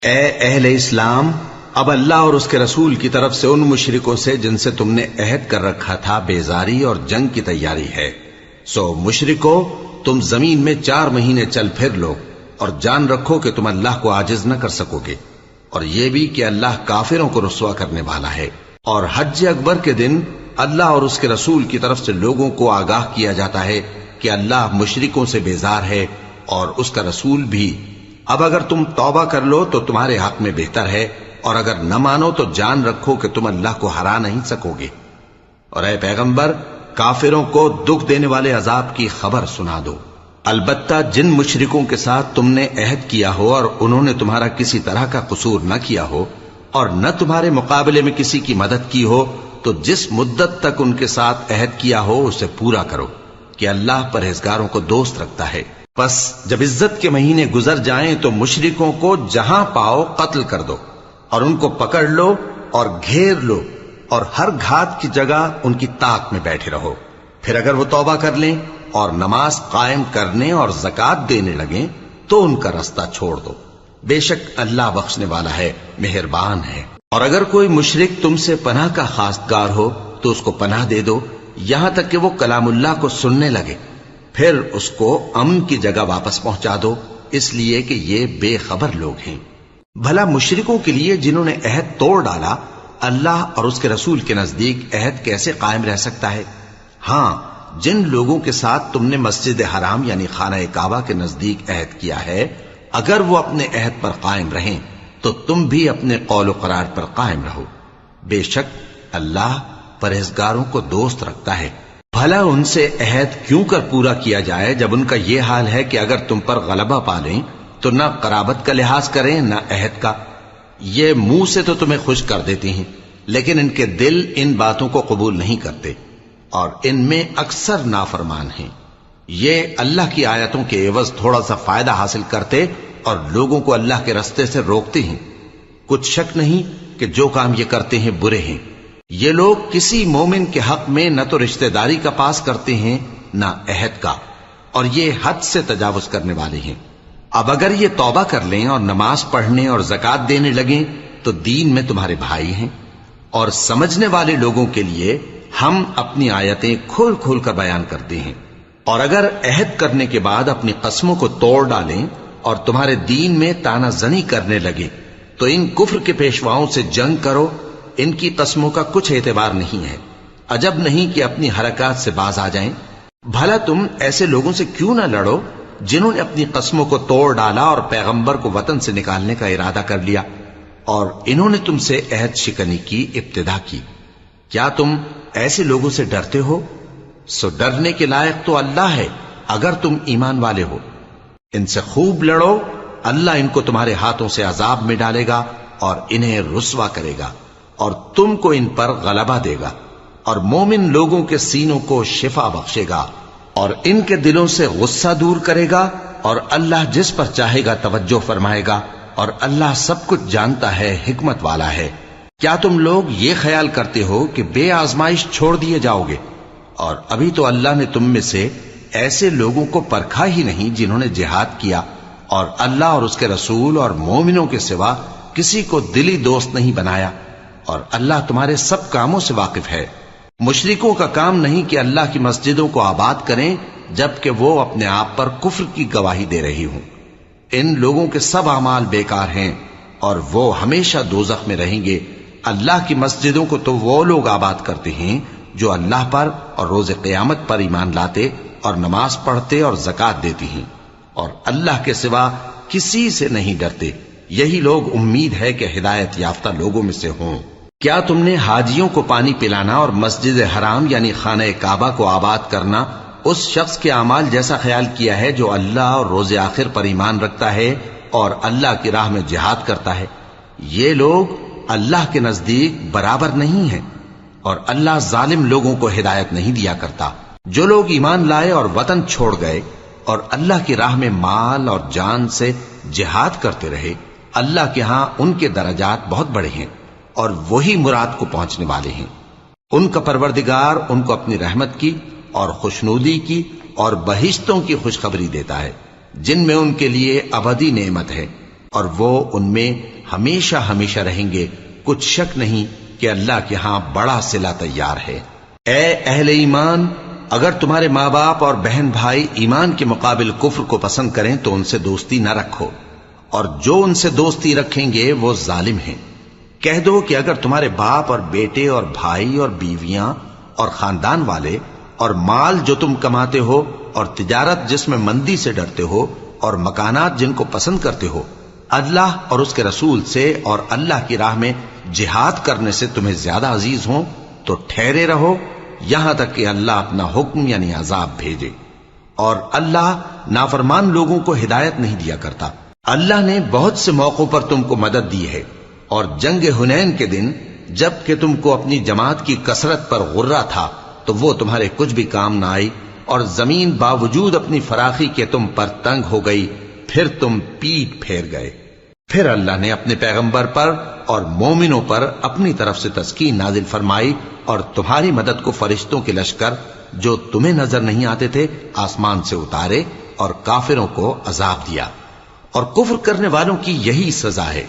اے اہل اسلام، اب اللہ اور اس کے رسول کی طرف سے ان مشرکوں سے جن سے تم نے عہد کر رکھا تھا بیزاری اور جنگ کی تیاری ہے۔ سو مشرکو، تم زمین میں 4 مہینے چل پھر لو اور جان رکھو کہ تم اللہ کو عاجز نہ کر سکو گے، اور یہ بھی کہ اللہ کافروں کو رسوا کرنے والا ہے۔ اور حج اکبر کے دن اللہ اور اس کے رسول کی طرف سے لوگوں کو آگاہ کیا جاتا ہے کہ اللہ مشرکوں سے بیزار ہے اور اس کا رسول بھی۔ اب اگر تم توبہ کر لو تو تمہارے حق میں بہتر ہے، اور اگر نہ مانو تو جان رکھو کہ تم اللہ کو ہرا نہیں سکو گے۔ اور اے پیغمبر، کافروں کو دکھ دینے والے عذاب کی خبر سنا دو۔ البتہ جن مشرکوں کے ساتھ تم نے عہد کیا ہو اور انہوں نے تمہارا کسی طرح کا قصور نہ کیا ہو اور نہ تمہارے مقابلے میں کسی کی مدد کی ہو، تو جس مدت تک ان کے ساتھ عہد کیا ہو اسے پورا کرو، کہ اللہ پرہیزگاروں کو دوست رکھتا ہے۔ پس جب عزت کے مہینے گزر جائیں تو مشرکوں کو جہاں پاؤ قتل کر دو، اور ان کو پکڑ لو اور گھیر لو، اور ہر گھات کی جگہ ان کی طاق میں بیٹھے رہو۔ پھر اگر وہ توبہ کر لیں اور نماز قائم کرنے اور زکوٰۃ دینے لگیں تو ان کا رستہ چھوڑ دو، بے شک اللہ بخشنے والا ہے، مہربان ہے۔ اور اگر کوئی مشرک تم سے پناہ کا خواستگار ہو تو اس کو پناہ دے دو، یہاں تک کہ وہ کلام اللہ کو سننے لگے، پھر اس کو امن کی جگہ واپس پہنچا دو، اس لیے کہ یہ بے خبر لوگ ہیں۔ بھلا مشرکوں کے لیے جنہوں نے عہد توڑ ڈالا، اللہ اور اس کے رسول کے نزدیک عہد کیسے قائم رہ سکتا ہے؟ ہاں، جن لوگوں کے ساتھ تم نے مسجد حرام یعنی خانہ کعبہ کے نزدیک عہد کیا ہے، اگر وہ اپنے عہد پر قائم رہیں تو تم بھی اپنے قول و قرار پر قائم رہو، بے شک اللہ پرہیزگاروں کو دوست رکھتا ہے۔ بھلا ان سے عہد کیوں کر پورا کیا جائے جب ان کا یہ حال ہے کہ اگر تم پر غلبہ پا لیں تو نہ قرابت کا لحاظ کریں نہ عہد کا۔ یہ منہ سے تو تمہیں خوش کر دیتی ہیں، لیکن ان کے دل ان باتوں کو قبول نہیں کرتے، اور ان میں اکثر نافرمان ہیں۔ یہ اللہ کی آیتوں کے عوض تھوڑا سا فائدہ حاصل کرتے اور لوگوں کو اللہ کے رستے سے روکتے ہیں۔ کچھ شک نہیں کہ جو کام یہ کرتے ہیں برے ہیں۔ یہ لوگ کسی مومن کے حق میں نہ تو رشتہ داری کا پاس کرتے ہیں نہ عہد کا، اور یہ حد سے تجاوز کرنے والے ہیں۔ اب اگر یہ توبہ کر لیں اور نماز پڑھنے اور زکوٰۃ دینے لگیں تو دین میں تمہارے بھائی ہیں، اور سمجھنے والے لوگوں کے لیے ہم اپنی آیتیں کھول کھول کر بیان کرتے ہیں۔ اور اگر عہد کرنے کے بعد اپنی قسموں کو توڑ ڈالیں اور تمہارے دین میں طعنہ زنی کرنے لگے تو ان کفر کے پیشواؤں سے جنگ کرو، ان کی قسموں کا کچھ اعتبار نہیں ہے، عجب نہیں کہ اپنی حرکات سے باز آ جائیں۔ بھلا تم ایسے لوگوں سے کیوں نہ لڑو جنہوں نے اپنی قسموں کو توڑ ڈالا اور پیغمبر کو وطن سے نکالنے کا ارادہ کر لیا، اور انہوں نے تم سے عہد شکنی کی ابتدا کی۔ کیا تم ایسے لوگوں سے ڈرتے ہو؟ سو ڈرنے کے لائق تو اللہ ہے اگر تم ایمان والے ہو۔ ان سے خوب لڑو، اللہ ان کو تمہارے ہاتھوں سے عذاب میں ڈالے گا اور انہیں رسوا کرے گا، اور تم کو ان پر غلبہ دے گا، اور مومن لوگوں کے سینوں کو شفا بخشے گا، اور ان کے دلوں سے غصہ دور کرے گا، اور اللہ جس پر چاہے گا توجہ فرمائے گا، اور اللہ سب کچھ جانتا ہے، حکمت والا ہے۔ کیا تم لوگ یہ خیال کرتے ہو کہ بے آزمائش چھوڑ دیے جاؤ گے؟ اور ابھی تو اللہ نے تم میں سے ایسے لوگوں کو پرکھا ہی نہیں جنہوں نے جہاد کیا، اور اللہ اور اس کے رسول اور مومنوں کے سوا کسی کو دلی دوست نہیں بنایا، اور اللہ تمہارے سب کاموں سے واقف ہے۔ مشرکوں کا کام نہیں کہ اللہ کی مسجدوں کو آباد کریں جبکہ وہ اپنے آپ پر کفر کی گواہی دے رہی ہوں۔ ان لوگوں کے سب اعمال بیکار ہیں اور وہ ہمیشہ دوزخ میں رہیں گے۔ اللہ کی مسجدوں کو تو وہ لوگ آباد کرتے ہیں جو اللہ پر اور روز قیامت پر ایمان لاتے اور نماز پڑھتے اور زکوٰۃ دیتی ہیں، اور اللہ کے سوا کسی سے نہیں ڈرتے۔ یہی لوگ امید ہے کہ ہدایت یافتہ لوگوں میں سے ہوں۔ کیا تم نے حاجیوں کو پانی پلانا اور مسجد حرام یعنی خانہ کعبہ کو آباد کرنا اس شخص کے اعمال جیسا خیال کیا ہے جو اللہ اور روز آخر پر ایمان رکھتا ہے اور اللہ کی راہ میں جہاد کرتا ہے؟ یہ لوگ اللہ کے نزدیک برابر نہیں ہیں، اور اللہ ظالم لوگوں کو ہدایت نہیں دیا کرتا۔ جو لوگ ایمان لائے اور وطن چھوڑ گئے اور اللہ کی راہ میں مال اور جان سے جہاد کرتے رہے، اللہ کے ہاں ان کے درجات بہت بڑے ہیں، اور وہی مراد کو پہنچنے والے ہیں۔ ان کا پروردگار ان کو اپنی رحمت کی اور خوشنودی کی اور بہشتوں کی خوشخبری دیتا ہے جن میں ان کے لیے ابدی نعمت ہے، اور وہ ان میں ہمیشہ ہمیشہ رہیں گے، کچھ شک نہیں کہ اللہ کے ہاں بڑا صلہ تیار ہے۔ اے اہل ایمان، اگر تمہارے ماں باپ اور بہن بھائی ایمان کے مقابل کفر کو پسند کریں تو ان سے دوستی نہ رکھو، اور جو ان سے دوستی رکھیں گے وہ ظالم ہیں۔ کہہ دو کہ اگر تمہارے باپ اور بیٹے اور بھائی اور بیویاں اور خاندان والے اور مال جو تم کماتے ہو اور تجارت جس میں مندی سے ڈرتے ہو اور مکانات جن کو پسند کرتے ہو اللہ اور اس کے رسول سے اور اللہ کی راہ میں جہاد کرنے سے تمہیں زیادہ عزیز ہوں تو ٹھہرے رہو یہاں تک کہ اللہ اپنا حکم یعنی عذاب بھیجے، اور اللہ نافرمان لوگوں کو ہدایت نہیں دیا کرتا۔ اللہ نے بہت سے موقعوں پر تم کو مدد دی ہے، اور جنگ حنین کے دن جب کہ تم کو اپنی جماعت کی کثرت پر غرہ تھا تو وہ تمہارے کچھ بھی کام نہ آئی، اور زمین باوجود اپنی فراخی کے تم پر تنگ ہو گئی، پھر تم پیٹ پھیر گئے۔ پھر اللہ نے اپنے پیغمبر پر اور مومنوں پر اپنی طرف سے تسکین نازل فرمائی، اور تمہاری مدد کو فرشتوں کے لشکر جو تمہیں نظر نہیں آتے تھے آسمان سے اتارے، اور کافروں کو عذاب دیا، اور کفر کرنے والوں کی یہی سزا ہے۔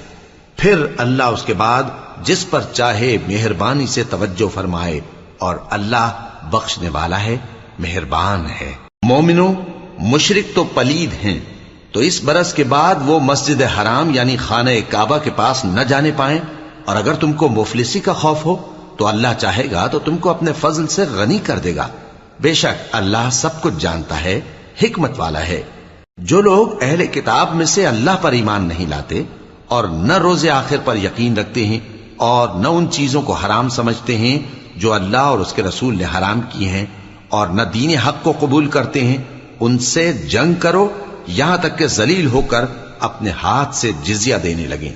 پھر اللہ اس کے بعد جس پر چاہے مہربانی سے توجہ فرمائے، اور اللہ بخشنے والا ہے، مہربان ہے۔ مومنوں، مشرک تو پلید ہیں، تو اس برس کے بعد وہ مسجد حرام یعنی خانہ کعبہ کے پاس نہ جانے پائیں، اور اگر تم کو مفلسی کا خوف ہو تو اللہ چاہے گا تو تم کو اپنے فضل سے غنی کر دے گا، بے شک اللہ سب کچھ جانتا ہے، حکمت والا ہے۔ جو لوگ اہل کتاب میں سے اللہ پر ایمان نہیں لاتے اور نہ روز آخر پر یقین رکھتے ہیں اور نہ ان چیزوں کو حرام سمجھتے ہیں جو اللہ اور اس کے رسول نے حرام کی ہیں، اور نہ دین حق کو قبول کرتے ہیں، ان سے جنگ کرو یہاں تک کہ ذلیل ہو کر اپنے ہاتھ سے جزیہ دینے لگیں۔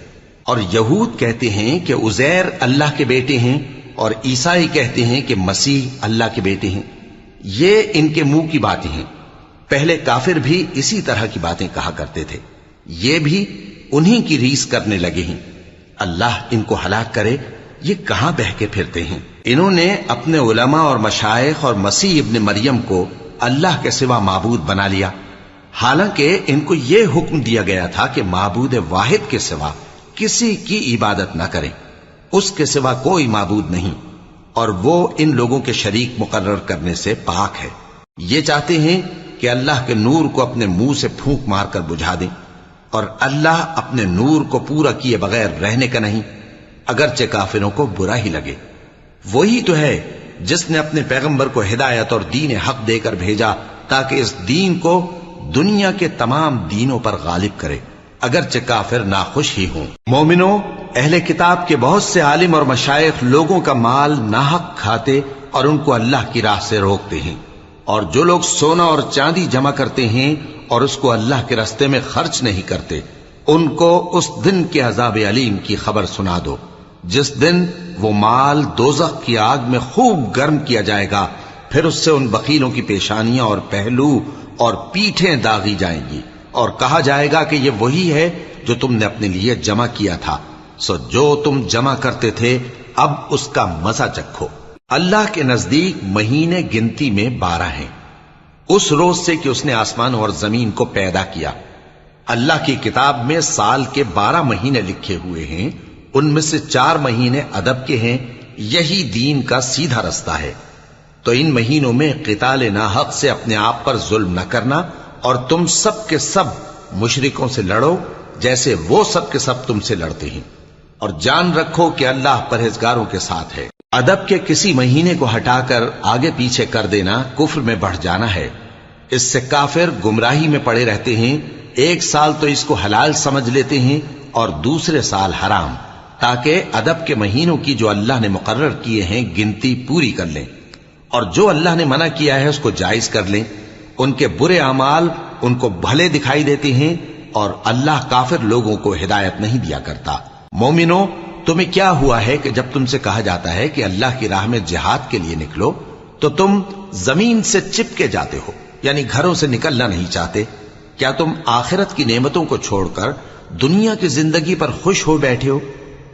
اور یہود کہتے ہیں کہ عزیر اللہ کے بیٹے ہیں، اور عیسائی کہتے ہیں کہ مسیح اللہ کے بیٹے ہیں۔ یہ ان کے منہ کی باتیں ہیں، پہلے کافر بھی اسی طرح کی باتیں کہا کرتے تھے، یہ بھی انہی کی ریس کرنے لگے ہیں۔ اللہ ان کو ہلاک کرے، یہ کہاں بہکے پھرتے ہیں۔ انہوں نے اپنے علماء اور مشائخ اور مسیح ابن مریم کو اللہ کے سوا معبود بنا لیا، حالانکہ ان کو یہ حکم دیا گیا تھا کہ معبود واحد کے سوا کسی کی عبادت نہ کریں، اس کے سوا کوئی معبود نہیں، اور وہ ان لوگوں کے شریک مقرر کرنے سے پاک ہے۔ یہ چاہتے ہیں کہ اللہ کے نور کو اپنے منہ سے پھونک مار کر بجھا دیں، اور اللہ اپنے نور کو پورا کیے بغیر رہنے کا نہیں، اگرچہ کافروں کو برا ہی لگے۔ وہی تو ہے جس نے اپنے پیغمبر کو ہدایت اور دین حق دے کر بھیجا تاکہ اس دین کو دنیا کے تمام دینوں پر غالب کرے، اگرچہ کافر ناخوش ہی ہوں۔ مومنوں، اہل کتاب کے بہت سے عالم اور مشائخ لوگوں کا مال ناحق کھاتے اور ان کو اللہ کی راہ سے روکتے ہیں، اور جو لوگ سونا اور چاندی جمع کرتے ہیں اور اس کو اللہ کے راستے میں خرچ نہیں کرتے، ان کو اس دن کے عذاب علیم کی خبر سنا دو، جس دن وہ مال دوزخ کی آگ میں خوب گرم کیا جائے گا، پھر اس سے ان بخیلوں کی پیشانیاں اور پہلو اور پیٹھیں داغی جائیں گی، اور کہا جائے گا کہ یہ وہی ہے جو تم نے اپنے لیے جمع کیا تھا، سو جو تم جمع کرتے تھے اب اس کا مزہ چکھو۔ اللہ کے نزدیک مہینے گنتی میں 12 ہیں، اس روز سے کہ اس نے آسمان اور زمین کو پیدا کیا۔ اللہ کی کتاب میں سال کے 12 مہینے لکھے ہوئے ہیں، ان میں سے 4 مہینے ادب کے ہیں، یہی دین کا سیدھا رستہ ہے۔ تو ان مہینوں میں قتال ناحق سے اپنے آپ پر ظلم نہ کرنا، اور تم سب کے سب مشرکوں سے لڑو جیسے وہ سب کے سب تم سے لڑتے ہیں، اور جان رکھو کہ اللہ پرہیزگاروں کے ساتھ ہے۔ ادب کے کسی مہینے کو ہٹا کر آگے پیچھے کر دینا کفر میں بڑھ جانا ہے، اس سے کافر گمراہی میں پڑے رہتے ہیں۔ ایک سال تو اس کو حلال سمجھ لیتے ہیں اور دوسرے سال حرام، تاکہ ادب کے مہینوں کی جو اللہ نے مقرر کیے ہیں گنتی پوری کر لیں، اور جو اللہ نے منع کیا ہے اس کو جائز کر لیں۔ ان کے برے اعمال ان کو بھلے دکھائی دیتے ہیں، اور اللہ کافر لوگوں کو ہدایت نہیں دیا کرتا۔ مومنوں، تمہیں کیا ہوا ہے کہ جب تم سے کہا جاتا ہے کہ اللہ کی راہ میں جہاد کے لیے نکلو تو تم زمین سے چپکے جاتے ہو، یعنی گھروں سے نکلنا نہیں چاہتے؟ کیا تم آخرت کی نعمتوں کو چھوڑ کر دنیا کی زندگی پر خوش ہو بیٹھے ہو؟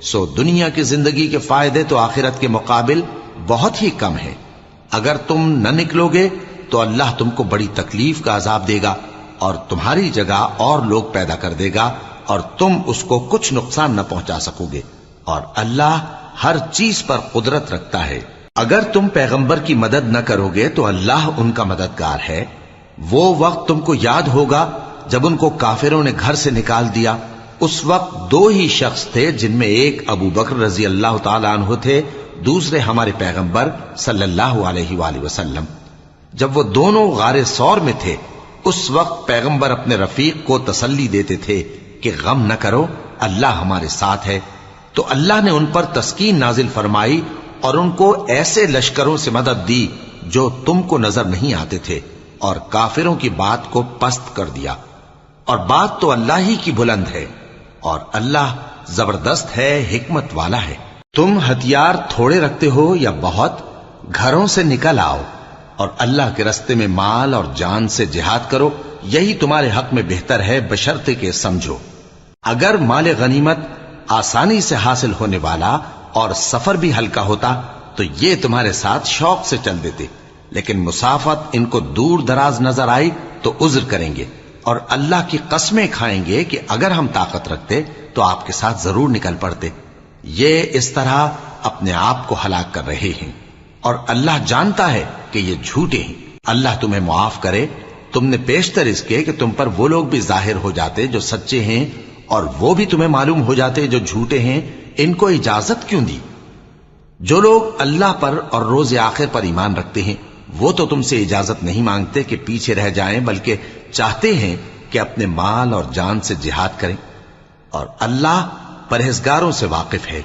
سو دنیا کی زندگی کے فائدے تو آخرت کے مقابل بہت ہی کم ہے۔ اگر تم نہ نکلو گے تو اللہ تم کو بڑی تکلیف کا عذاب دے گا، اور تمہاری جگہ اور لوگ پیدا کر دے گا، اور تم اس کو کچھ نقصان نہ پہنچا سکو گے، اور اللہ ہر چیز پر قدرت رکھتا ہے۔ اگر تم پیغمبر کی مدد نہ کرو گے تو اللہ ان کا مددگار ہے۔ وہ وقت تم کو یاد ہوگا جب ان کو کافروں نے گھر سے نکال دیا۔ اس وقت دو ہی شخص تھے، جن میں ایک ابو بکر رضی اللہ تعالی عنہ تھے، دوسرے ہمارے پیغمبر صلی اللہ علیہ وآلہ وسلم۔ جب وہ دونوں غار ثور میں تھے، اس وقت پیغمبر اپنے رفیق کو تسلی دیتے تھے کہ غم نہ کرو، اللہ ہمارے ساتھ ہے۔ تو اللہ نے ان پر تسکین نازل فرمائی اور ان کو ایسے لشکروں سے مدد دی جو تم کو نظر نہیں آتے تھے، اور کافروں کی بات کو پست کر دیا۔ اور بات تو اللہ ہی کی بلند ہے، اور اللہ زبردست ہے، حکمت والا ہے۔ تم ہتھیار تھوڑے رکھتے ہو یا بہت، گھروں سے نکل آؤ اور اللہ کے رستے میں مال اور جان سے جہاد کرو، یہی تمہارے حق میں بہتر ہے، بشرطے کہ سمجھو۔ اگر مال غنیمت آسانی سے حاصل ہونے والا اور سفر بھی ہلکا ہوتا تو یہ تمہارے ساتھ شوق سے چل دیتے، لیکن مسافت ان کو دور دراز نظر آئی تو عذر کریں گے، اور اللہ کی قسمیں کھائیں گے کہ اگر ہم طاقت رکھتے تو آپ کے ساتھ ضرور نکل پڑتے۔ یہ اس طرح اپنے آپ کو ہلاک کر رہے ہیں، اور اللہ جانتا ہے کہ یہ جھوٹے ہیں۔ اللہ تمہیں معاف کرے، تم نے پیشتر اس کے کہ تم پر وہ لوگ بھی ظاہر ہو جاتے جو سچے ہیں، اور وہ بھی تمہیں معلوم ہو جاتے جو جھوٹے ہیں۔ ان کو اجازت کیوں دی؟ جو لوگ اللہ پر اور روز آخر پر ایمان رکھتے ہیں وہ تو تم سے اجازت نہیں مانگتے کہ پیچھے رہ جائیں، بلکہ چاہتے ہیں کہ اپنے مال اور جان سے جہاد کریں، اور اللہ پرہیزگاروں سے واقف ہے۔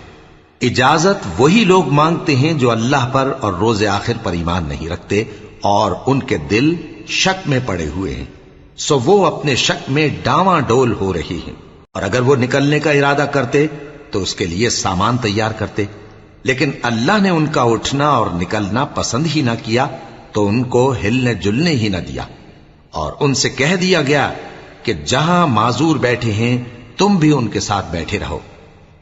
اجازت وہی لوگ مانگتے ہیں جو اللہ پر اور روز آخر پر ایمان نہیں رکھتے اور ان کے دل شک میں پڑے ہوئے ہیں، سو وہ اپنے شک میں ڈاواں ڈول ہو رہی ہیں۔ اور اگر وہ نکلنے کا ارادہ کرتے تو اس کے لیے سامان تیار کرتے، لیکن اللہ نے ان کا اٹھنا اور نکلنا پسند ہی نہ کیا تو ان کو ہلنے جلنے ہی نہ دیا، اور ان سے کہہ دیا گیا کہ جہاں معذور بیٹھے ہیں تم بھی ان کے ساتھ بیٹھے رہو۔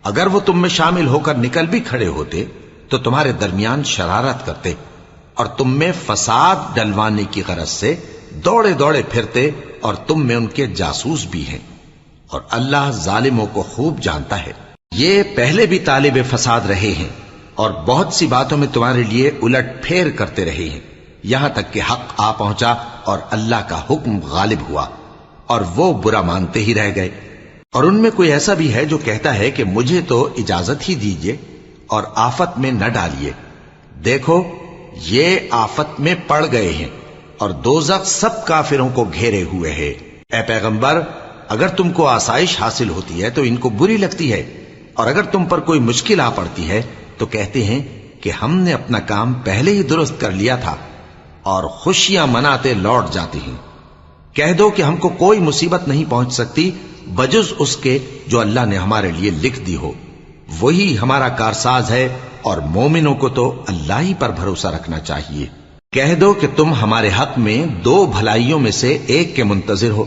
اگر وہ تم میں شامل ہو کر نکل بھی کھڑے ہوتے تو تمہارے درمیان شرارت کرتے اور تم میں فساد ڈلوانے کی غرض سے دوڑے دوڑے پھرتے، اور تم میں ان کے جاسوس بھی ہیں، اور اللہ ظالموں کو خوب جانتا ہے۔ یہ پہلے بھی طالب فساد رہے ہیں اور بہت سی باتوں میں تمہارے لیے الٹ پھیر کرتے رہے ہیں، یہاں تک کہ حق آ پہنچا اور اللہ کا حکم غالب ہوا، اور وہ برا مانتے ہی رہ گئے۔ اور ان میں کوئی ایسا بھی ہے جو کہتا ہے کہ مجھے تو اجازت ہی دیجئے اور آفت میں نہ ڈالیے۔ دیکھو یہ آفت میں پڑ گئے ہیں، اور دوزخ سب کافروں کو گھیرے ہوئے ہے۔ اے پیغمبر، اگر تم کو آسائش حاصل ہوتی ہے تو ان کو بری لگتی ہے، اور اگر تم پر کوئی مشکل آ پڑتی ہے تو کہتے ہیں کہ ہم نے اپنا کام پہلے ہی درست کر لیا تھا، اور خوشیاں مناتے لوٹ جاتے ہیں۔ کہہ دو کہ ہم کو کوئی مصیبت نہیں پہنچ سکتی بجز اس کے جو اللہ نے ہمارے لیے لکھ دی ہو، وہی ہمارا کارساز ہے، اور مومنوں کو تو اللہ ہی پر بھروسہ رکھنا چاہیے۔ کہہ دو کہ تم ہمارے حق میں دو بھلائیوں میں سے ایک کے منتظر ہو،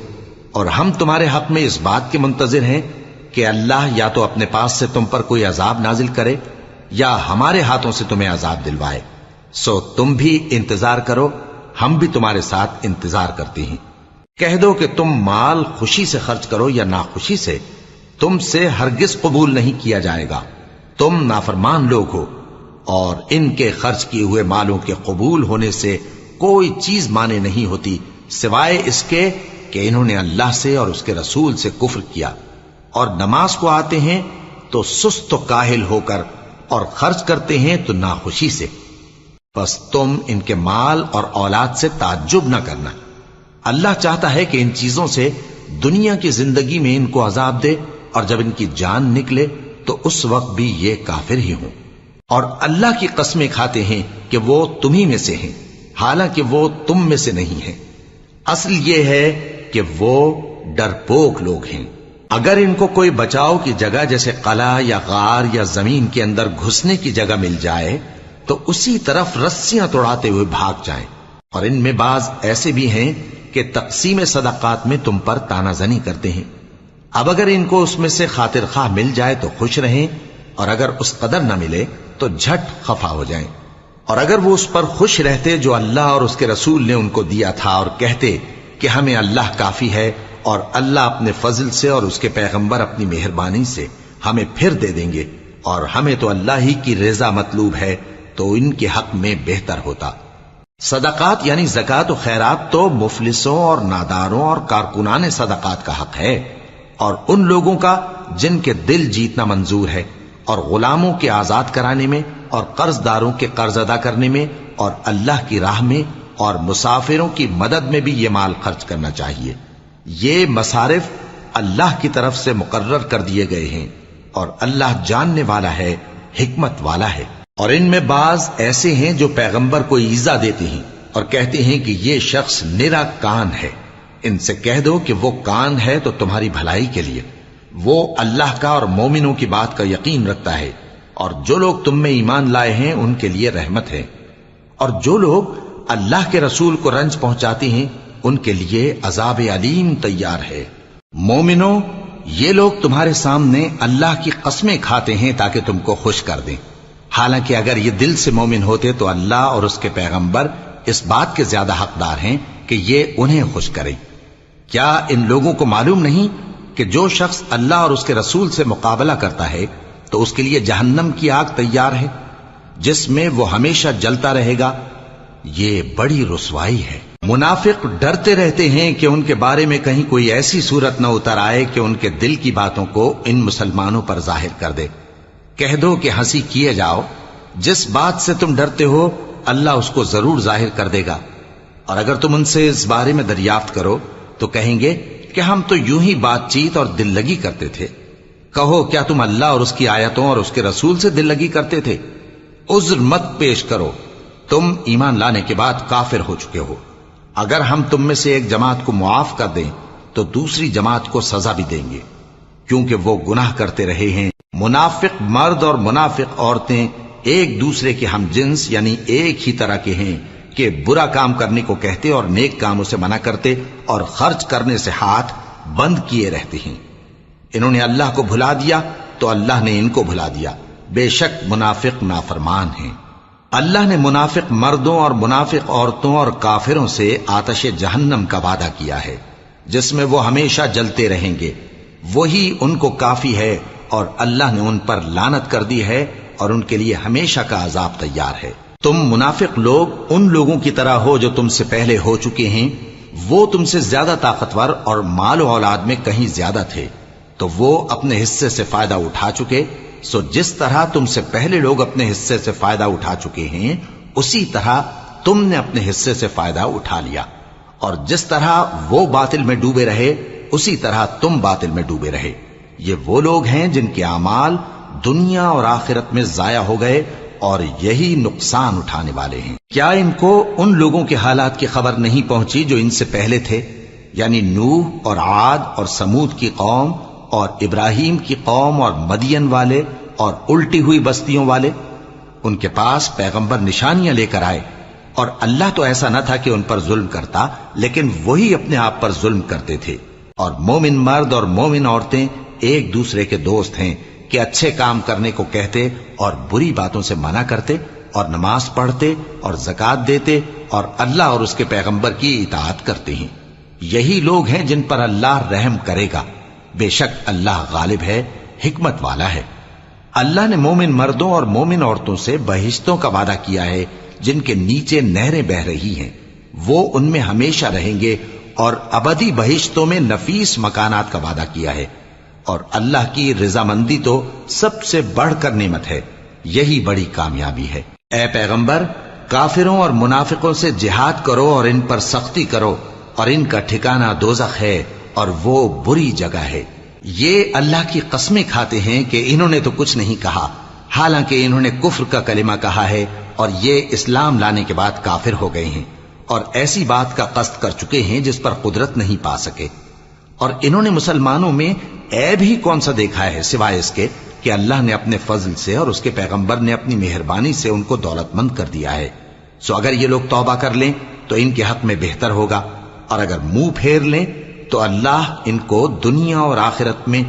اور ہم تمہارے حق میں اس بات کے منتظر ہیں کہ اللہ یا تو اپنے پاس سے تم پر کوئی عذاب نازل کرے یا ہمارے ہاتھوں سے تمہیں عذاب دلوائے، سو تم بھی انتظار کرو، ہم بھی تمہارے ساتھ انتظار کرتے ہیں۔ کہہ دو کہ تم مال خوشی سے خرچ کرو یا ناخوشی سے، تم سے ہرگز قبول نہیں کیا جائے گا، تم نافرمان لوگ ہو، اور ان کے خرچ کیے ہوئے مالوں کے قبول ہونے سے کوئی چیز مانے نہیں ہوتی سوائے اس کے کہ انہوں نے اللہ سے اور اس کے رسول سے کفر کیا، اور نماز کو آتے ہیں تو سست و کاہل ہو کر، اور خرچ کرتے ہیں تو ناخوشی سے۔ بس تم ان کے مال اور اولاد سے تعجب نہ کرنا، اللہ چاہتا ہے کہ ان چیزوں سے دنیا کی زندگی میں ان کو عذاب دے، اور جب ان کی جان نکلے تو اس وقت بھی یہ کافر ہی ہوں، اور اللہ کی قسمیں کھاتے ہیں کہ وہ تمہیں میں سے ہیں، حالانکہ وہ تم میں سے نہیں ہیں۔ اصل یہ ہے کہ وہ ڈرپوک لوگ ہیں۔ اگر ان کو کوئی بچاؤ کی جگہ جیسے قلعہ یا غار یا زمین کے اندر گھسنے کی جگہ مل جائے تو اسی طرف رسیاں توڑاتے ہوئے بھاگ جائیں، اور ان میں بعض ایسے بھی ہیں کہ تقسیم صدقات میں تم پر تانا زنی کرتے ہیں۔ اب اگر ان کو اس میں سے خاطر خواہ مل جائے تو خوش رہیں، اور اگر اس قدر نہ ملے تو جھٹ خفا ہو جائیں۔ اور اگر وہ اس پر خوش رہتے جو اللہ اور اس کے رسول نے ان کو دیا تھا، اور کہتے کہ ہمیں اللہ کافی ہے اور اللہ اپنے فضل سے اور اس کے پیغمبر اپنی مہربانی سے ہمیں پھر دے دیں گے، اور ہمیں تو اللہ ہی کی رضا مطلوب ہے، تو ان کے حق میں بہتر ہوتا۔ صدقات یعنی زکوٰۃ و خیرات تو مفلسوں اور ناداروں اور کارکنان صدقات کا حق ہے، اور ان لوگوں کا جن کے دل جیتنا منظور ہے، اور غلاموں کے آزاد کرانے میں، اور قرض داروں کے قرض ادا کرنے میں، اور اللہ کی راہ میں اور مسافروں کی مدد میں بھی یہ مال خرچ کرنا چاہیے۔ یہ مصارف اللہ کی طرف سے مقرر کر دیے گئے ہیں، اور اللہ جاننے والا ہے، حکمت والا ہے۔ اور ان میں بعض ایسے ہیں جو پیغمبر کو ایذا دیتے ہیں اور کہتے ہیں کہ یہ شخص نرا کان ہے۔ ان سے کہہ دو کہ وہ کان ہے تو تمہاری بھلائی کے لیے، وہ اللہ کا اور مومنوں کی بات کا یقین رکھتا ہے، اور جو لوگ تم میں ایمان لائے ہیں ان کے لیے رحمت ہے، اور جو لوگ اللہ کے رسول کو رنج پہنچاتے ہیں ان کے لیے عذاب علیم تیار ہے۔ مومنوں، یہ لوگ تمہارے سامنے اللہ کی قسمیں کھاتے ہیں تاکہ تم کو خوش کر دیں، حالانکہ اگر یہ دل سے مومن ہوتے تو اللہ اور اس کے پیغمبر اس بات کے زیادہ حقدار ہیں کہ یہ انہیں خوش کرے۔ کیا ان لوگوں کو معلوم نہیں کہ جو شخص اللہ اور اس کے رسول سے مقابلہ کرتا ہے تو اس کے لیے جہنم کی آگ تیار ہے، جس میں وہ ہمیشہ جلتا رہے گا؟ یہ بڑی رسوائی ہے۔ منافق ڈرتے رہتے ہیں کہ ان کے بارے میں کہیں کوئی ایسی صورت نہ اتر آئے کہ ان کے دل کی باتوں کو ان مسلمانوں پر ظاہر کر دے۔ کہہ دو کہ ہنسی کیے جاؤ، جس بات سے تم ڈرتے ہو اللہ اس کو ضرور ظاہر کر دے گا، اور اگر تم ان سے اس بارے میں دریافت کرو تو کہیں گے کہ ہم تو یوں ہی بات چیت اور دل لگی کرتے تھے۔ کہو کیا تم اللہ اور اس کی آیتوں اور اس کے رسول سے دل لگی کرتے تھے؟ عذر مت پیش کرو، تم ایمان لانے کے بعد کافر ہو چکے ہو۔ اگر ہم تم میں سے ایک جماعت کو معاف کر دیں تو دوسری جماعت کو سزا بھی دیں گے، کیونکہ وہ گناہ کرتے رہے ہیں۔ منافق مرد اور منافق عورتیں ایک دوسرے کے ہم جنس یعنی ایک ہی طرح کے ہیں کہ برا کام کرنے کو کہتے اور نیک کاموں سے منع کرتے اور خرچ کرنے سے ہاتھ بند کیے رہتے ہیں۔ انہوں نے اللہ کو بھلا دیا تو اللہ نے ان کو بھلا دیا، بے شک منافق نافرمان ہیں۔ اللہ نے منافق مردوں اور منافق عورتوں اور کافروں سے آتش جہنم کا وعدہ کیا ہے، جس میں وہ ہمیشہ جلتے رہیں گے، وہی ان کو کافی ہے، اور اللہ نے ان پر لعنت کر دی ہے اور ان کے لیے ہمیشہ کا عذاب تیار ہے۔ تم منافق لوگ ان لوگوں کی طرح ہو جو تم سے پہلے ہو چکے ہیں، وہ تم سے زیادہ طاقتور اور مال و اولاد میں کہیں زیادہ تھے، تو وہ اپنے حصے سے فائدہ اٹھا چکے، سو جس طرح تم سے پہلے لوگ اپنے حصے سے فائدہ اٹھا چکے ہیں اسی طرح تم نے اپنے حصے سے فائدہ اٹھا لیا، اور جس طرح وہ باطل میں ڈوبے رہے اسی طرح تم باطل میں ڈوبے رہے۔ یہ وہ لوگ ہیں جن کے اعمال دنیا اور آخرت میں ضائع ہو گئے اور یہی نقصان اٹھانے والے ہیں۔ کیا ان کو ان لوگوں کے حالات کی خبر نہیں پہنچی جو ان سے پہلے تھے، یعنی نوح اور عاد اور سمود کی قوم اور ابراہیم کی قوم اور مدین والے اور الٹی ہوئی بستیوں والے؟ ان کے پاس پیغمبر نشانیاں لے کر آئے، اور اللہ تو ایسا نہ تھا کہ ان پر ظلم کرتا، لیکن وہی اپنے آپ پر ظلم کرتے تھے۔ اور مومن مرد اور مومن عورتیں ایک دوسرے کے دوست ہیں کہ اچھے کام کرنے کو کہتے اور بری باتوں سے منع کرتے، اور نماز پڑھتے اور زکوٰۃ دیتے اور اللہ اور اس کے پیغمبر کی اطاعت کرتے ہیں۔ یہی لوگ ہیں جن پر اللہ رحم کرے گا، بے شک اللہ غالب ہے، حکمت والا ہے۔ اللہ نے مومن مردوں اور مومن عورتوں سے بہشتوں کا وعدہ کیا ہے جن کے نیچے نہریں بہ رہی ہیں، وہ ان میں ہمیشہ رہیں گے، اور ابدی بہشتوں میں نفیس مکانات کا وعدہ کیا ہے۔ اور اللہ کی رضامندی تو سب سے بڑھ کر نعمت ہے، یہی بڑی کامیابی ہے۔ اے پیغمبر، کافروں اور منافقوں سے جہاد کرو اور ان پر سختی کرو، اور ان کا ٹھکانہ دوزخ ہے اور وہ بری جگہ ہے۔ یہ اللہ کی قسمیں کھاتے ہیں کہ انہوں نے تو کچھ نہیں کہا، حالانکہ انہوں نے کفر کا کلمہ کہا ہے اور یہ اسلام لانے کے بعد کافر ہو گئے ہیں، اور ایسی بات کا قصد کر چکے ہیں جس پر قدرت نہیں پا سکے۔ اور انہوں نے مسلمانوں میں عیب ہی کون سا دیکھا ہے سوائے اس کے کہ اللہ نے اپنے فضل سے اور اس کے پیغمبر نے اپنی مہربانی سے ان کو دولت مند کر دیا ہے۔ سو اگر یہ لوگ توبہ کر لیں تو ان کے حق میں بہتر ہوگا، اور اگر منہ پھیر لیں تو اللہ ان کو دنیا اور آخرت میں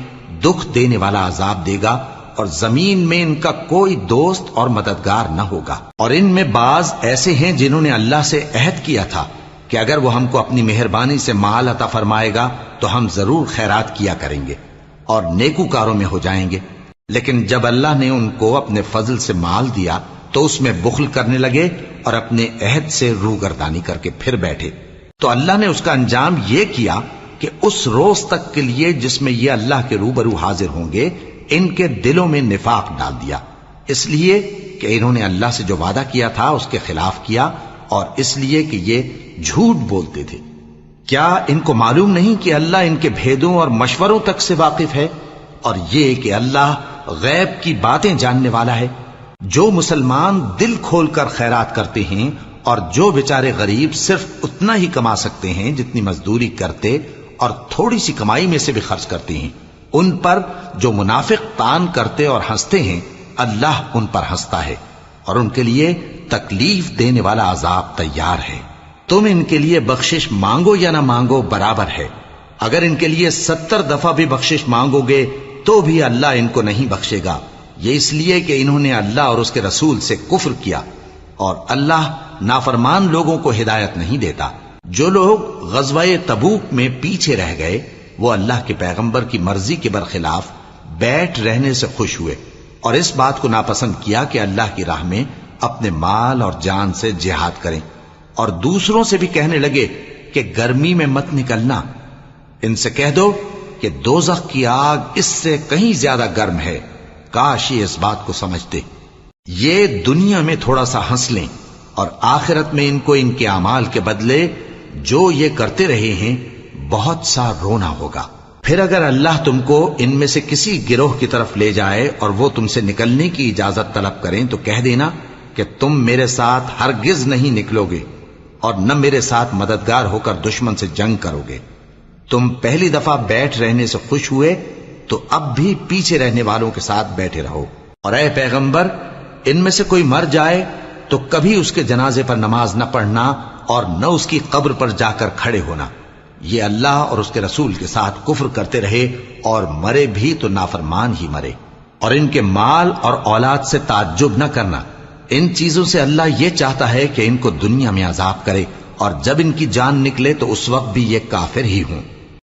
دکھ دینے والا عذاب دے گا، اور زمین میں ان کا کوئی دوست اور مددگار نہ ہوگا۔ اور ان میں بعض ایسے ہیں جنہوں نے اللہ سے عہد کیا تھا کہ اگر وہ ہم کو اپنی مہربانی سے مال عطا فرمائے گا تو ہم ضرور خیرات کیا کریں گے اور نیکوکاروں میں ہو جائیں گے، لیکن جب اللہ نے ان کو اپنے فضل سے مال دیا تو اس میں بخل کرنے لگے اور اپنے عہد سے روگردانی کر کے پھر بیٹھے، تو اللہ نے اس کا انجام یہ کیا کہ اس روز تک کے لیے جس میں یہ اللہ کے روبرو حاضر ہوں گے ان کے دلوں میں نفاق ڈال دیا، اس لیے کہ انہوں نے اللہ سے جو وعدہ کیا تھا اس کے خلاف کیا، اور اس لیے کہ یہ جھوٹ بولتے تھے۔ کیا ان کو معلوم نہیں کہ اللہ ان کے بھیدوں اور مشوروں تک سے واقف ہے، اور یہ کہ اللہ غیب کی باتیں جاننے والا ہے؟ جو مسلمان دل کھول کر خیرات کرتے ہیں اور جو بیچارے غریب صرف اتنا ہی کما سکتے ہیں جتنی مزدوری کرتے اور تھوڑی سی کمائی میں سے بھی خرچ کرتے ہیں، ان پر جو منافق تان کرتے اور ہنستے ہیں اللہ ان پر ہنستا ہے اور ان کے لیے تکلیف دینے والا عذاب تیار ہے۔ تم ان کے لیے بخشش مانگو یا نہ مانگو برابر ہے، اگر ان کے لیے 70 دفعہ بھی بخشش مانگو گے تو بھی اللہ ان کو نہیں بخشے گا، یہ اس لیے کہ انہوں نے اللہ اور اس کے رسول سے کفر کیا، اور اللہ نافرمان لوگوں کو ہدایت نہیں دیتا۔ جو لوگ غزوہ تبوک میں پیچھے رہ گئے وہ اللہ کے پیغمبر کی مرضی کے برخلاف بیٹھ رہنے سے خوش ہوئے اور اس بات کو ناپسند کیا کہ اللہ کی راہ میں اپنے مال اور جان سے جہاد کریں، اور دوسروں سے بھی کہنے لگے کہ گرمی میں مت نکلنا، ان سے کہہ دو کہ دوزخ کی آگ اس سے کہیں زیادہ گرم ہے، کاش یہ اس بات کو سمجھتے۔ یہ دنیا میں تھوڑا سا ہنس لیں اور آخرت میں ان کو ان کے اعمال کے بدلے جو یہ کرتے رہے ہیں بہت سا رونا ہوگا۔ پھر اگر اللہ تم کو ان میں سے کسی گروہ کی طرف لے جائے اور وہ تم سے نکلنے کی اجازت طلب کریں تو کہہ دینا کہ تم میرے ساتھ ہرگز نہیں نکلو گے اور نہ میرے ساتھ مددگار ہو کر دشمن سے جنگ کرو گے۔ تم پہلی دفعہ بیٹھ رہنے سے خوش ہوئے تو اب بھی پیچھے رہنے والوں کے ساتھ بیٹھے رہو، اور اے پیغمبر ان میں سے کوئی مر جائے تو کبھی اس کے جنازے پر نماز نہ پڑھنا اور نہ اس کی قبر پر جا کر کھڑے ہونا، یہ اللہ اور اس کے رسول کے ساتھ کفر کرتے رہے اور مرے بھی تو نافرمان ہی مرے۔ اور ان کے مال اور اولاد سے تعجب نہ کرنا، ان چیزوں سے اللہ یہ چاہتا ہے کہ ان کو دنیا میں عذاب کرے اور جب ان کی جان نکلے تو اس وقت بھی یہ کافر ہی ہوں۔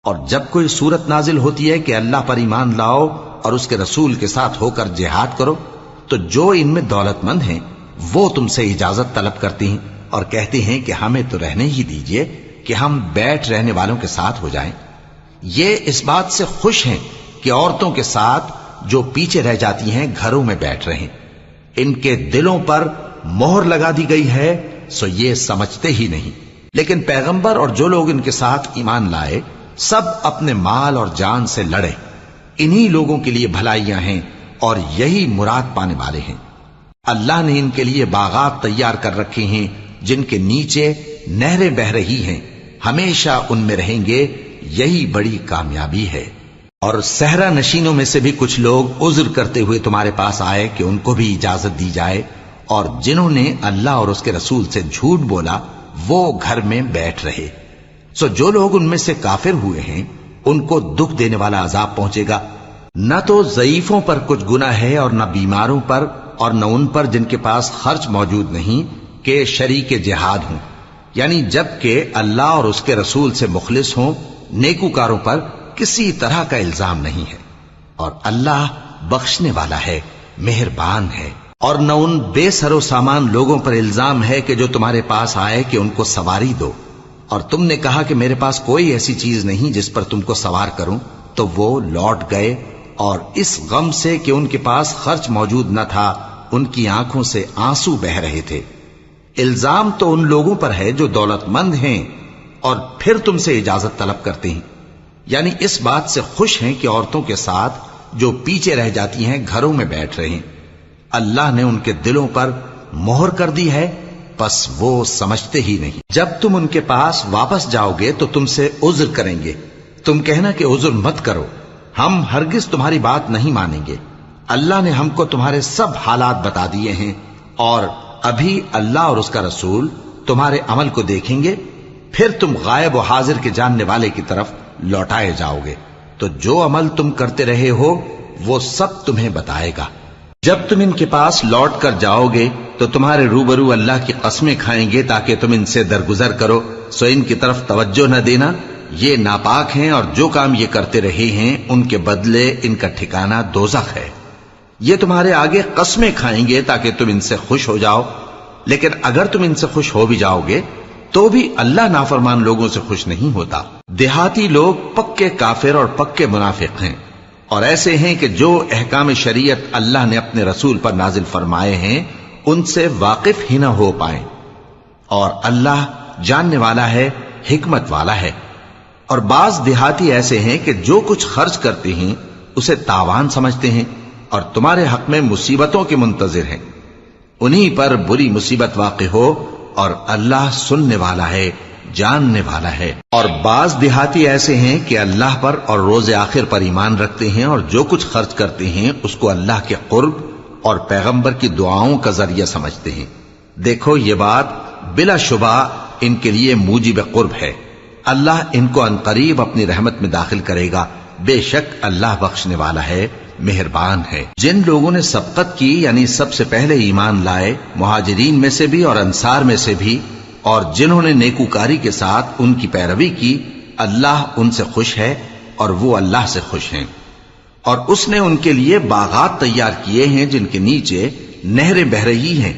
اور جب کوئی صورت نازل ہوتی ہے کہ اللہ پر ایمان لاؤ اور اس کے رسول کے ساتھ ہو کر جہاد کرو تو جو ان میں دولت مند ہیں وہ تم سے اجازت طلب کرتی ہیں اور کہتے ہیں کہ ہمیں تو رہنے ہی دیجئے کہ ہم بیٹھ رہنے والوں کے ساتھ ہو جائیں۔ یہ اس بات سے خوش ہیں کہ عورتوں کے ساتھ جو پیچھے رہ جاتی ہیں گھروں میں بیٹھ رہیں، ان کے دلوں پر مہر لگا دی گئی ہے سو یہ سمجھتے ہی نہیں۔ لیکن پیغمبر اور جو لوگ ان کے ساتھ ایمان لائے سب اپنے مال اور جان سے لڑے، انہی لوگوں کے لیے بھلائیاں ہیں اور یہی مراد پانے والے ہیں۔ اللہ نے ان کے لیے باغات تیار کر رکھے ہیں جن کے نیچے نہریں بہ رہی ہیں، ہمیشہ ان میں رہیں گے، یہی بڑی کامیابی ہے۔ اور صحرا نشینوں میں سے بھی کچھ لوگ عذر کرتے ہوئے تمہارے پاس آئے کہ ان کو بھی اجازت دی جائے، اور جنہوں نے اللہ اور اس کے رسول سے جھوٹ بولا وہ گھر میں بیٹھ رہے۔ سو جو لوگ ان میں سے کافر ہوئے ہیں ان کو دکھ دینے والا عذاب پہنچے گا، نہ تو ضعیفوں پر کچھ گناہ ہے اور نہ بیماروں پر اور نہ ان پر جن کے پاس خرچ موجود نہیں کہ شریک جہاد ہوں، یعنی جب کہ اللہ اور اس کے رسول سے مخلص ہوں، نیکوکاروں پر کسی طرح کا الزام نہیں ہے، اور اللہ بخشنے والا ہے، مہربان ہے۔ اور نہ ان بے سر و سامان لوگوں پر الزام ہے کہ جو تمہارے پاس آئے کہ ان کو سواری دو، اور تم نے کہا کہ میرے پاس کوئی ایسی چیز نہیں جس پر تم کو سوار کروں، تو وہ لوٹ گئے، اور اس غم سے کہ ان کے پاس خرچ موجود نہ تھا ان کی آنکھوں سے آنسو بہ رہے تھے۔ الزام تو ان لوگوں پر ہے جو دولت مند ہیں اور پھر تم سے اجازت طلب کرتے ہیں، یعنی اس بات سے خوش ہیں کہ عورتوں کے ساتھ جو پیچھے رہ جاتی ہیں گھروں میں بیٹھ رہے ہیں۔ اللہ نے ان کے دلوں پر مہر کر دی ہے پس وہ سمجھتے ہی نہیں۔ جب تم ان کے پاس واپس جاؤ گے تو تم سے عذر کریں گے، تم کہنا کہ عذر مت کرو، ہم ہرگز تمہاری بات نہیں مانیں گے۔ اللہ نے ہم کو تمہارے سب حالات بتا دیے ہیں، اور ابھی اللہ اور اس کا رسول تمہارے عمل کو دیکھیں گے، پھر تم غائب و حاضر کے جاننے والے کی طرف لوٹائے جاؤ گے، تو جو عمل تم کرتے رہے ہو وہ سب تمہیں بتائے گا۔ جب تم ان کے پاس لوٹ کر جاؤ گے تو تمہارے روبرو اللہ کی قسمیں کھائیں گے تاکہ تم ان سے درگزر کرو سو ان کی طرف توجہ نہ دینا، یہ ناپاک ہیں اور جو کام یہ کرتے رہے ہیں ان کے بدلے ان کا ٹھکانہ دوزخ ہے۔ یہ تمہارے آگے قسمیں کھائیں گے تاکہ تم ان سے خوش ہو جاؤ، لیکن اگر تم ان سے خوش ہو بھی جاؤ گے تو بھی اللہ نافرمان لوگوں سے خوش نہیں ہوتا۔ دیہاتی لوگ پکے کافر اور پکے منافق ہیں، اور ایسے ہیں کہ جو احکام شریعت اللہ نے اپنے رسول پر نازل فرمائے ہیں ان سے واقف ہی نہ ہو پائیں، اور اللہ جاننے والا ہے، حکمت والا ہے۔ اور بعض دیہاتی ایسے ہیں کہ جو کچھ خرچ کرتے ہیں اسے تاوان سمجھتے ہیں اور تمہارے حق میں مصیبتوں کے منتظر ہیں، انہی پر بری مصیبت واقع ہو، اور اللہ سننے والا ہے، جاننے والا ہے۔ اور بعض دیہاتی ایسے ہیں کہ اللہ پر اور روز آخر پر ایمان رکھتے ہیں، اور جو کچھ خرچ کرتے ہیں اس کو اللہ کے قرب اور پیغمبر کی دعاؤں کا ذریعہ سمجھتے ہیں۔ دیکھو یہ بات بلا شبہ ان کے لیے موجب قرب ہے، اللہ ان کو عنقریب اپنی رحمت میں داخل کرے گا، بے شک اللہ بخشنے والا ہے، مہربان ہے۔ جن لوگوں نے سبقت کی یعنی سب سے پہلے ایمان لائے، مہاجرین میں سے بھی اور انصار میں سے بھی، اور جنہوں نے نیکوکاری کے ساتھ ان کی پیروی کی، اللہ ان سے خوش ہے اور وہ اللہ سے خوش ہیں۔ اور اس نے ان کے لیے باغات تیار کیے ہیں جن کے نیچے نہریں بہ رہی ہیں،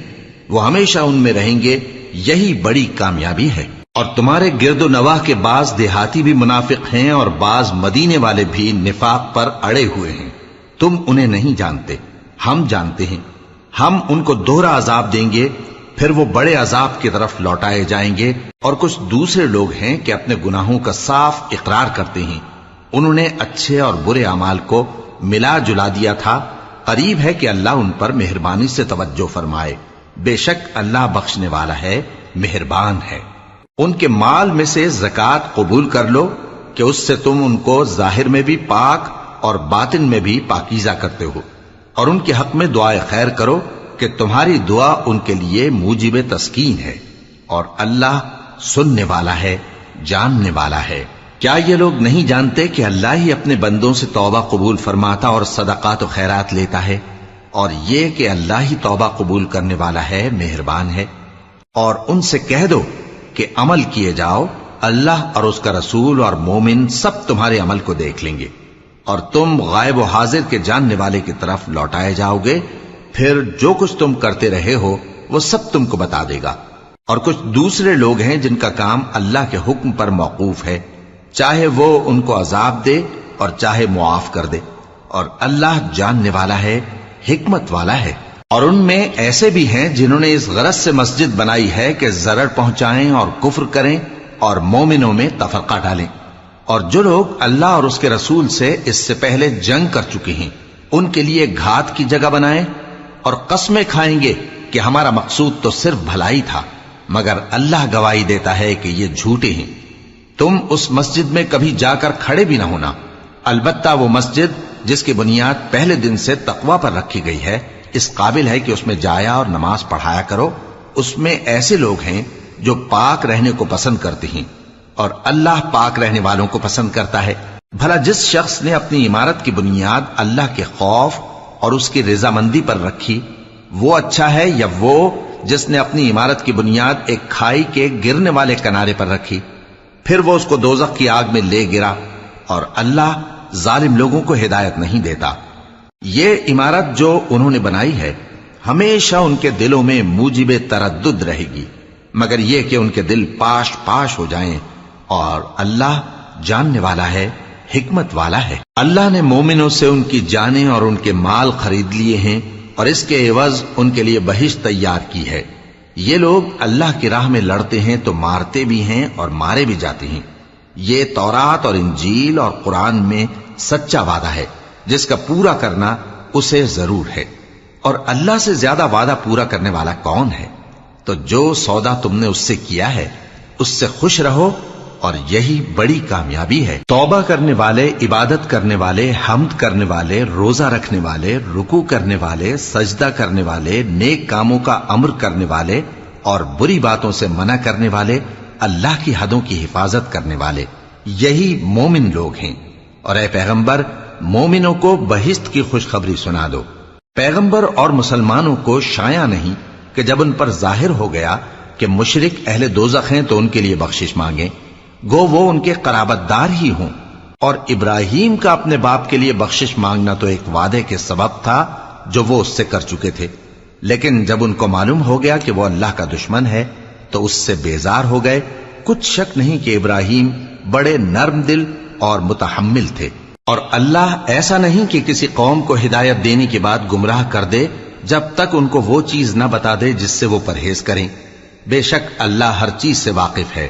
وہ ہمیشہ ان میں رہیں گے، یہی بڑی کامیابی ہے۔ اور تمہارے گرد و نواح کے بعض دیہاتی بھی منافق ہیں اور بعض مدینے والے بھی نفاق پر اڑے ہوئے ہیں، تم انہیں نہیں جانتے، ہم جانتے ہیں۔ ہم ان کو دوہرا عذاب دیں گے، پھر وہ بڑے عذاب کی طرف لوٹائے جائیں گے۔ اور کچھ دوسرے لوگ ہیں کہ اپنے گناہوں کا صاف اقرار کرتے ہیں، انہوں نے اچھے اور برے اعمال کو ملا جلا دیا تھا، قریب ہے کہ اللہ ان پر مہربانی سے توجہ فرمائے، بے شک اللہ بخشنے والا ہے، مہربان ہے۔ ان کے مال میں سے زکوٰۃ قبول کر لو کہ اس سے تم ان کو ظاہر میں بھی پاک اور باطن میں بھی پاکیزہ کرتے ہو، اور ان کے حق میں دعائے خیر کرو کہ تمہاری دعا ان کے لیے موجب تسکین ہے، اور اللہ سننے والا ہے، جاننے والا ہے۔ کیا یہ لوگ نہیں جانتے کہ اللہ ہی اپنے بندوں سے توبہ قبول فرماتا اور صدقات و خیرات لیتا ہے، اور یہ کہ اللہ ہی توبہ قبول کرنے والا ہے، مہربان ہے۔ اور ان سے کہہ دو کہ عمل کیے جاؤ، اللہ اور اس کا رسول اور مومن سب تمہارے عمل کو دیکھ لیں گے، اور تم غائب و حاضر کے جاننے والے کی طرف لوٹائے جاؤ گے، پھر جو کچھ تم کرتے رہے ہو وہ سب تم کو بتا دے گا۔ اور کچھ دوسرے لوگ ہیں جن کا کام اللہ کے حکم پر موقوف ہے، چاہے وہ ان کو عذاب دے اور چاہے معاف کر دے، اور اللہ جاننے والا ہے، حکمت والا ہے۔ اور ان میں ایسے بھی ہیں جنہوں نے اس غرض سے مسجد بنائی ہے کہ ضرر پہنچائیں اور کفر کریں اور مومنوں میں تفرقہ ڈالیں، اور جو لوگ اللہ اور اس کے رسول سے اس سے پہلے جنگ کر چکے ہیں ان کے لیے گھات کی جگہ بنائیں، اور قسمیں کھائیں گے کہ ہمارا مقصود تو صرف بھلائی تھا، مگر اللہ گواہی دیتا ہے کہ یہ جھوٹے ہیں۔ تم اس مسجد میں کبھی جا کر کھڑے بھی نہ ہونا، البتہ وہ مسجد جس کی بنیاد پہلے دن سے تقوی پر رکھی گئی ہے اس قابل ہے کہ اس میں جایا اور نماز پڑھایا کرو۔ اس میں ایسے لوگ ہیں جو پاک رہنے کو پسند کرتے ہیں، اور اللہ پاک رہنے والوں کو پسند کرتا ہے۔ بھلا جس شخص نے اپنی عمارت کی بنیاد اللہ کے خوف اور اس کی رضامندی پر رکھی، وہ اچھا ہے یا وہ جس نے اپنی عمارت کی بنیاد ایک کھائی کے گرنے والے کنارے پر رکھی، پھر وہ اس کو دوزخ کی آگ میں لے گرا، اور اللہ ظالم لوگوں کو ہدایت نہیں دیتا۔ یہ عمارت جو انہوں نے بنائی ہے ہمیشہ ان کے دلوں میں موجب تردد رہے گی، مگر یہ کہ ان کے دل پاش پاش ہو جائیں، اور اللہ جاننے والا ہے، حکمت والا ہے۔ اللہ نے مومنوں سے ان کی جانیں اور ان کے مال خرید لیے ہیں، اور اس کے عوض ان کے لیے بہشت تیار کی ہے۔ یہ لوگ اللہ کی راہ میں لڑتے ہیں تو مارتے بھی ہیں اور مارے بھی جاتے ہیں۔ یہ تورات اور انجیل اور قرآن میں سچا وعدہ ہے جس کا پورا کرنا اسے ضرور ہے، اور اللہ سے زیادہ وعدہ پورا کرنے والا کون ہے؟ تو جو سودا تم نے اس سے کیا ہے اس سے خوش رہو، اور یہی بڑی کامیابی ہے۔ توبہ کرنے والے، عبادت کرنے والے، حمد کرنے والے، روزہ رکھنے والے، رکوع کرنے والے، سجدہ کرنے والے، نیک کاموں کا امر کرنے والے اور بری باتوں سے منع کرنے والے، اللہ کی حدوں کی حفاظت کرنے والے، یہی مومن لوگ ہیں۔ اور اے پیغمبر، مومنوں کو بہشت کی خوشخبری سنا دو۔ پیغمبر اور مسلمانوں کو شایع نہیں کہ جب ان پر ظاہر ہو گیا کہ مشرک اہل دوزخ ہیں تو ان کے لیے بخشش مانگیں، گو وہ ان کے قرابت دار ہی ہوں۔ اور ابراہیم کا اپنے باپ کے لیے بخشش مانگنا تو ایک وعدے کے سبب تھا جو وہ اس سے کر چکے تھے، لیکن جب ان کو معلوم ہو گیا کہ وہ اللہ کا دشمن ہے تو اس سے بیزار ہو گئے۔ کچھ شک نہیں کہ ابراہیم بڑے نرم دل اور متحمل تھے، اور اللہ ایسا نہیں کہ کسی قوم کو ہدایت دینے کے بعد گمراہ کر دے جب تک ان کو وہ چیز نہ بتا دے جس سے وہ پرہیز کریں۔ بے شک اللہ ہر چیز سے واقف ہے۔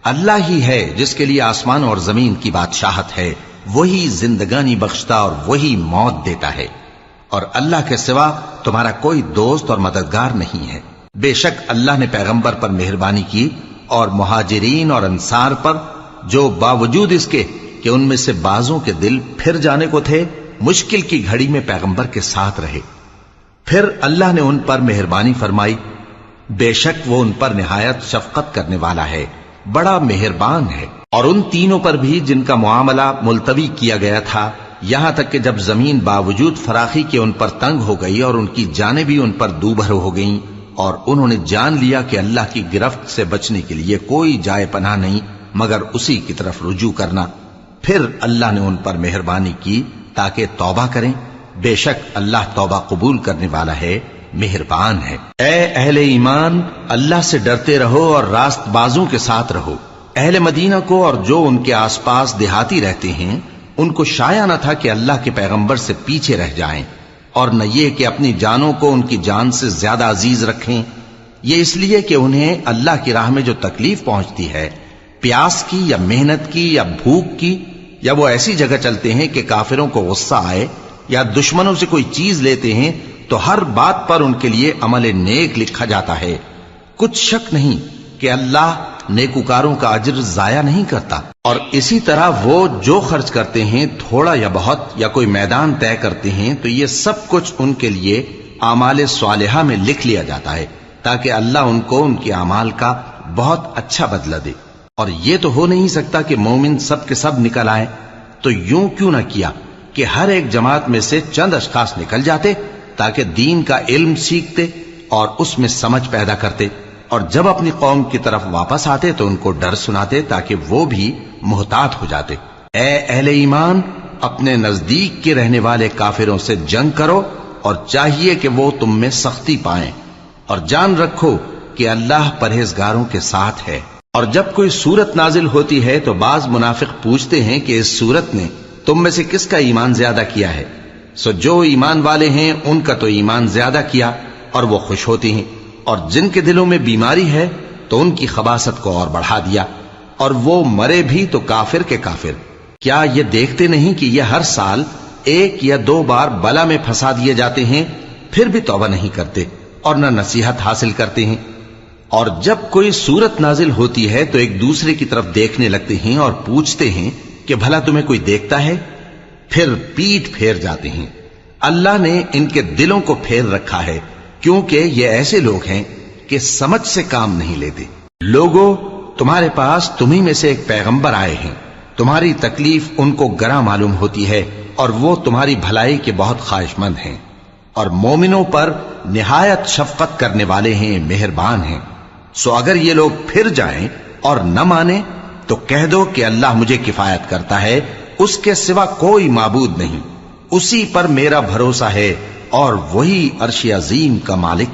اللہ ہی ہے جس کے لیے آسمان اور زمین کی بادشاہت ہے، وہی زندگانی بخشتا اور وہی موت دیتا ہے، اور اللہ کے سوا تمہارا کوئی دوست اور مددگار نہیں ہے۔ بے شک اللہ نے پیغمبر پر مہربانی کی اور مہاجرین اور انصار پر، جو باوجود اس کے کہ ان میں سے بعضوں کے دل پھر جانے کو تھے، مشکل کی گھڑی میں پیغمبر کے ساتھ رہے۔ پھر اللہ نے ان پر مہربانی فرمائی، بے شک وہ ان پر نہایت شفقت کرنے والا ہے، بڑا مہربان ہے۔ اور ان تینوں پر بھی جن کا معاملہ ملتوی کیا گیا تھا، یہاں تک کہ جب زمین باوجود فراخی کے ان پر تنگ ہو گئی اور ان کی جانیں بھی ان پر دوبھر ہو گئیں، اور انہوں نے جان لیا کہ اللہ کی گرفت سے بچنے کے لیے کوئی جائے پناہ نہیں مگر اسی کی طرف رجوع کرنا، پھر اللہ نے ان پر مہربانی کی تاکہ توبہ کریں۔ بے شک اللہ توبہ قبول کرنے والا ہے، مہربان ہے۔ اے اہل ایمان، اللہ سے ڈرتے رہو اور راست بازوں کے ساتھ رہو۔ اہل مدینہ کو اور جو ان کے آس پاس دیہاتی رہتے ہیں، ان کو شایع نہ تھا کہ اللہ کے پیغمبر سے پیچھے رہ جائیں، اور نہ یہ کہ اپنی جانوں کو ان کی جان سے زیادہ عزیز رکھیں۔ یہ اس لیے کہ انہیں اللہ کی راہ میں جو تکلیف پہنچتی ہے، پیاس کی یا محنت کی یا بھوک کی، یا وہ ایسی جگہ چلتے ہیں کہ کافروں کو غصہ آئے، یا دشمنوں سے کوئی چیز لیتے ہیں، تو ہر بات پر ان کے لیے عمل نیک لکھا جاتا ہے۔ کچھ شک نہیں کہ اللہ نیکوکاروں کا اجر ضائع نہیں کرتا۔ اور اسی طرح وہ جو خرچ کرتے ہیں، تھوڑا یا بہت، یا کوئی میدان طے کرتے ہیں، تو یہ سب کچھ ان کے لیے اعمال صالحہ میں لکھ لیا جاتا ہے، تاکہ اللہ ان کو ان کے اعمال کا بہت اچھا بدلہ دے۔ اور یہ تو ہو نہیں سکتا کہ مومن سب کے سب نکل آئیں، تو یوں کیوں نہ کیا کہ ہر ایک جماعت میں سے چند اشخاص نکل جاتے تاکہ دین کا علم سیکھتے اور اس میں سمجھ پیدا کرتے، اور جب اپنی قوم کی طرف واپس آتے تو ان کو ڈر سناتے تاکہ وہ بھی محتاط ہو جاتے۔ اے اہل ایمان، اپنے نزدیک کے رہنے والے کافروں سے جنگ کرو، اور چاہیے کہ وہ تم میں سختی پائیں، اور جان رکھو کہ اللہ پرہیزگاروں کے ساتھ ہے۔ اور جب کوئی سورت نازل ہوتی ہے تو بعض منافق پوچھتے ہیں کہ اس سورت نے تم میں سے کس کا ایمان زیادہ کیا ہے؟ سو جو ایمان والے ہیں ان کا تو ایمان زیادہ کیا، اور وہ خوش ہوتی ہیں، اور جن کے دلوں میں بیماری ہے تو ان کی خباثت کو اور بڑھا دیا، اور وہ مرے بھی تو کافر کے کافر۔ کیا یہ دیکھتے نہیں کہ یہ ہر سال 1 یا 2 بار بلا میں پھنسا دیے جاتے ہیں، پھر بھی توبہ نہیں کرتے اور نہ نصیحت حاصل کرتے ہیں؟ اور جب کوئی سورت نازل ہوتی ہے تو ایک دوسرے کی طرف دیکھنے لگتے ہیں اور پوچھتے ہیں کہ بھلا تمہیں کوئی دیکھتا ہے؟ پھر پیٹ پھیر جاتے ہیں۔ اللہ نے ان کے دلوں کو پھیر رکھا ہے، کیونکہ یہ ایسے لوگ ہیں کہ سمجھ سے کام نہیں لیتے۔ لوگوں، تمہارے پاس تمہیں میں سے ایک پیغمبر آئے ہیں، تمہاری تکلیف ان کو گراں معلوم ہوتی ہے، اور وہ تمہاری بھلائی کے بہت خواہش مند ہیں، اور مومنوں پر نہایت شفقت کرنے والے ہیں، مہربان ہیں۔ سو اگر یہ لوگ پھر جائیں اور نہ مانیں تو کہہ دو کہ اللہ مجھے کفایت کرتا ہے، اس کے سوا کوئی معبود نہیں، اسی پر میرا بھروسہ ہے، اور وہی عرش عظیم کا مالک ہے۔